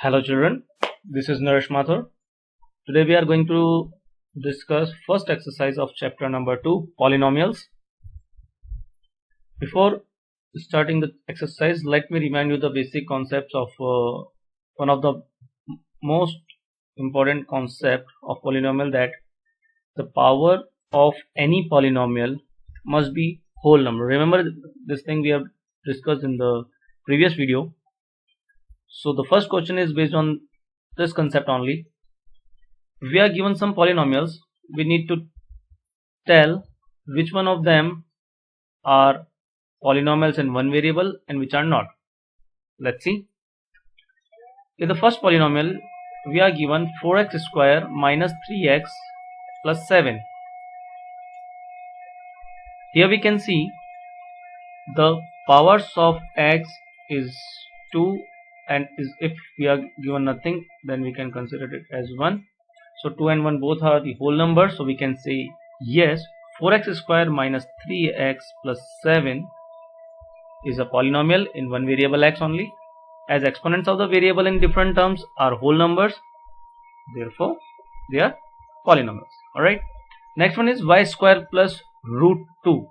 Hello children, this is Naresh Mathur. Today we are going to discuss first exercise of chapter number 2, polynomials. Before starting the exercise, let me remind you the basic concepts of one of the most important concept of polynomial, that the power of any polynomial must be whole number. Remember this thing we have discussed in the previous video. So the first question is based on this concept only. If we are given some polynomials, we need to tell which one of them are polynomials in one variable and which are not. Let's see. In the first polynomial, we are given 4x square minus 3x plus 7. Here we can see the powers of x is 2, and if we are given nothing, then we can consider it as 1. So 2 and 1 both are the whole numbers, so we can say yes, 4x square minus 3x plus 7 is a polynomial in one variable x only, as exponents of the variable in different terms are whole numbers, therefore they are polynomials. Alright, next one is y square plus root 2.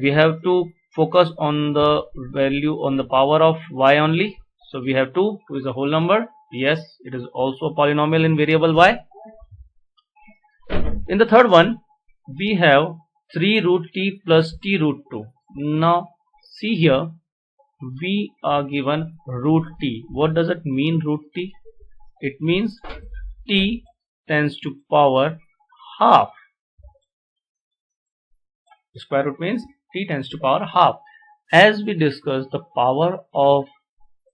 We have to focus on the value, on the power of y only. So we have 2 is a whole number. Yes, it is also a polynomial in variable y. In the third one, we have 3 root t plus t root 2. Now see here, we are given root t. What does it mean, root t? It means t tends to power half. Square root means t tends to power half. As we discussed, the power of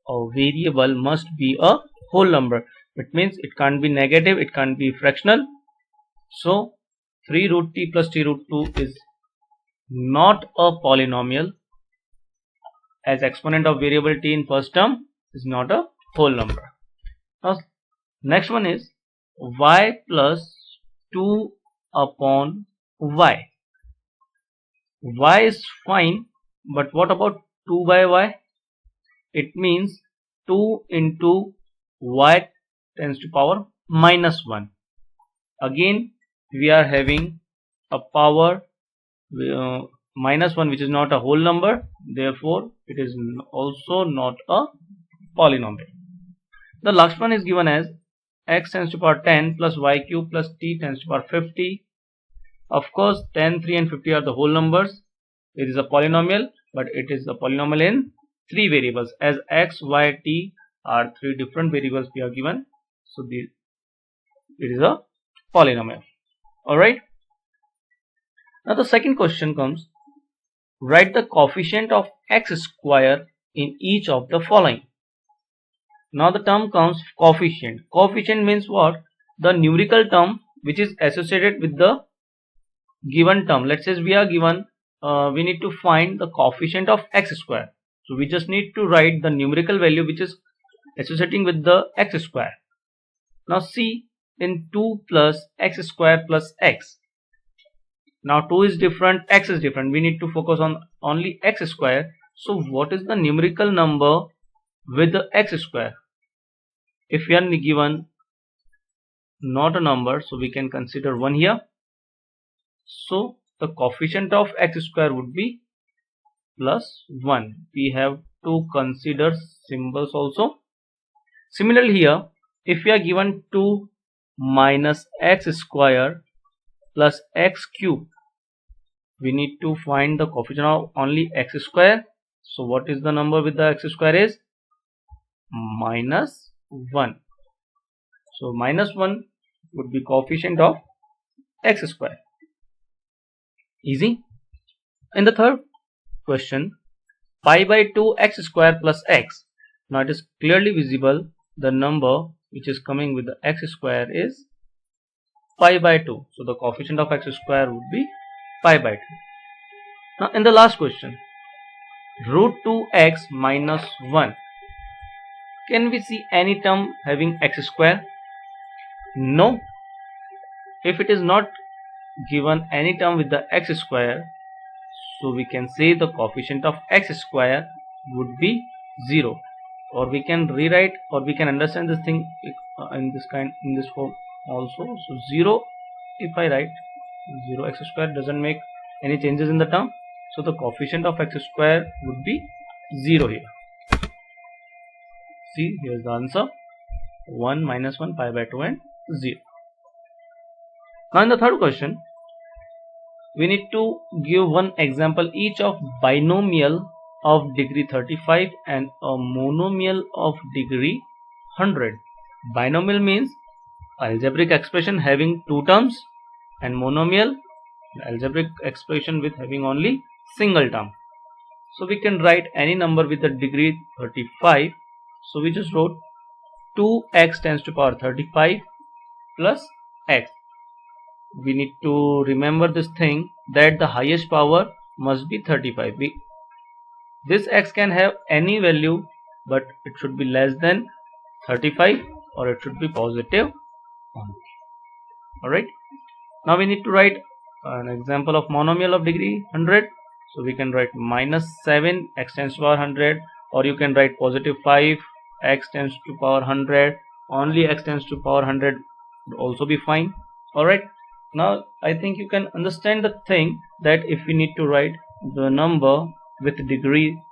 a variable must be a whole number. It means it can't be negative, it can't be fractional. So 3 root t plus t root 2 is not a polynomial, as exponent of variable t in first term is not a whole number. Now next one is y plus 2 upon y. Y is fine, but what about 2 by y? It means 2 into y tends to power minus 1. Again we are having a power minus 1, which is not a whole number, therefore it is also not a polynomial. The last one is given as x tends to power 10 plus y cube plus t tends to power 50. Of course 10, 3 and 50 are the whole numbers. It is a polynomial, but it is a polynomial in 3 variables, as x, y, t are 3 different variables we are given. So it is a polynomial. Alright. Now the second question comes, write the coefficient of x square in each of the following. Now the term comes coefficient. Coefficient means what? The numerical term which is associated with the given term. Let's say we are given, we need to find the coefficient of x square. So we just need to write the numerical value which is associating with the x square. Now see, in 2 plus x square plus x. Now 2 is different, x is different. We need to focus on only x square. So what is the numerical number with the x square? If we are given not a number, so we can consider 1 here. So the coefficient of x square would be plus 1. We have to consider symbols also. Similarly here, if we are given 2 minus x square plus x cube, we need to find the coefficient of only x square. So what is the number with the x square is minus 1. So minus 1 would be coefficient of x square. Easy. In the third question, pi by 2 x square plus x. Now it is clearly visible the number which is coming with the x square is pi by 2. So the coefficient of x square would be pi by 2. Now in the last question, root 2x minus 1. Can we see any term having x square? No. If it is not given any term with the x square, so we can say the coefficient of x square would be 0. or we can rewrite, or we can understand this thing in this form also. So 0, if I write 0 x square doesn't make any changes in the term, so the coefficient of x square would be 0 here. See, here's the answer: 1 minus 1 pi by 2 and 0. Now in the third question, we need to give one example each of binomial of degree 35 and a monomial of degree 100. Binomial means algebraic expression having two terms, and monomial algebraic expression with having only single term. So we can write any number with a degree 35. So we just wrote 2x tends to power 35 plus x. We need to remember this thing, that the highest power must be 35. This x can have any value, but it should be less than 35 or it should be positive 1. Alright, now we need to write an example of monomial of degree 100. So we can write minus 7 x tends to power 100, or you can write positive 5 x tends to power 100. Only x tends to power 100 would also be fine. Alright, now I think you can understand the thing, that if we need to write the number with degree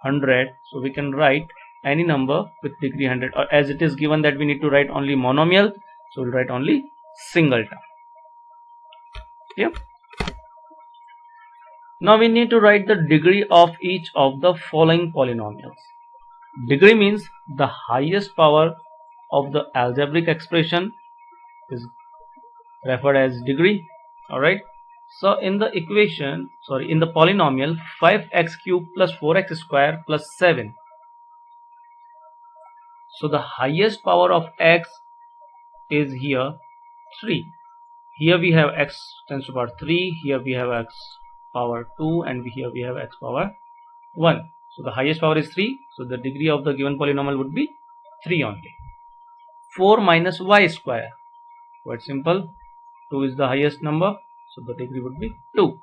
100, so we can write any number with degree 100, or as it is given that we need to write only monomial, so we'll write only single term. Yep. Now we need to write the degree of each of the following polynomials. Degree means the highest power of the algebraic expression is referred as degree. Alright, so in the equation, in the polynomial 5x cube plus 4x square plus 7, so the highest power of x is here 3. Here we have x tends to power 3, here we have x power 2, and here we have x power 1. So the highest power is 3, so the degree of the given polynomial would be 3 only. 4 minus y square, quite simple, 2 is the highest number, so the degree would be 2.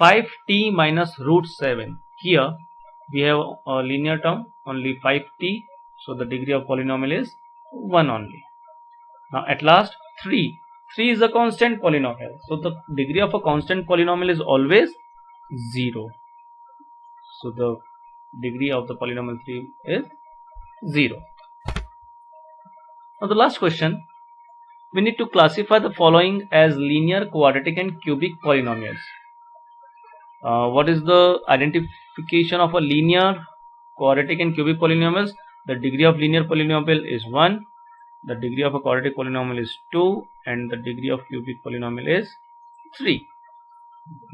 5t minus root 7, here we have a linear term, only 5t, so the degree of polynomial is 1 only. Now at last 3 is a constant polynomial, so the degree of a constant polynomial is always 0, so the degree of the polynomial 3 is 0. Now the last question, we need to classify the following as linear, quadratic and cubic polynomials. What is the identification of a linear, quadratic and cubic polynomials? The degree of linear polynomial is 1, the degree of a quadratic polynomial is 2, and the degree of cubic polynomial is 3.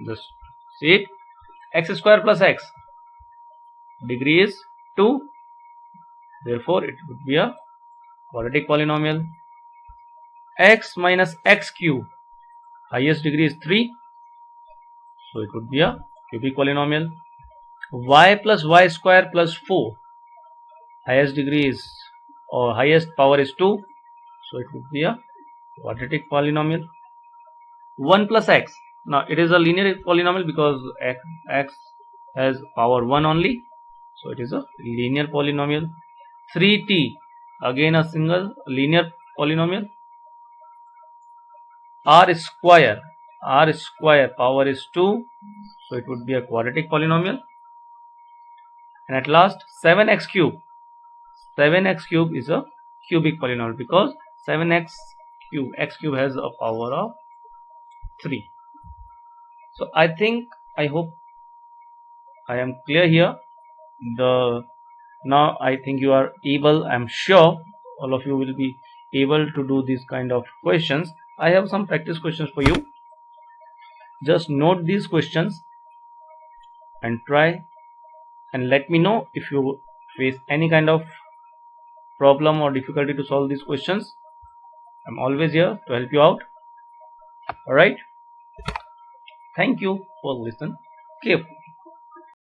Just see it. X square plus x, degree is 2, therefore it would be a quadratic polynomial. X minus x cube, highest degree is 3, so it would be a cubic polynomial. Y plus y square plus 4, highest degree is, or highest power is 2, so it would be a quadratic polynomial. 1 plus x, now it is a linear polynomial because x has power 1 only, so it is a linear polynomial. 3t, again a single linear polynomial. r square power is 2, so it would be a quadratic polynomial. And at last 7x cube is a cubic polynomial because 7x cube, x cube has a power of 3. So I hope I am clear here. Now I think you are able, I am sure all of you will be able to do these kind of questions. I have some practice questions for you. Just note these questions and try, and let me know if you face any kind of problem or difficulty to solve these questions. I'm always here to help you out. Alright, thank you for listening carefully.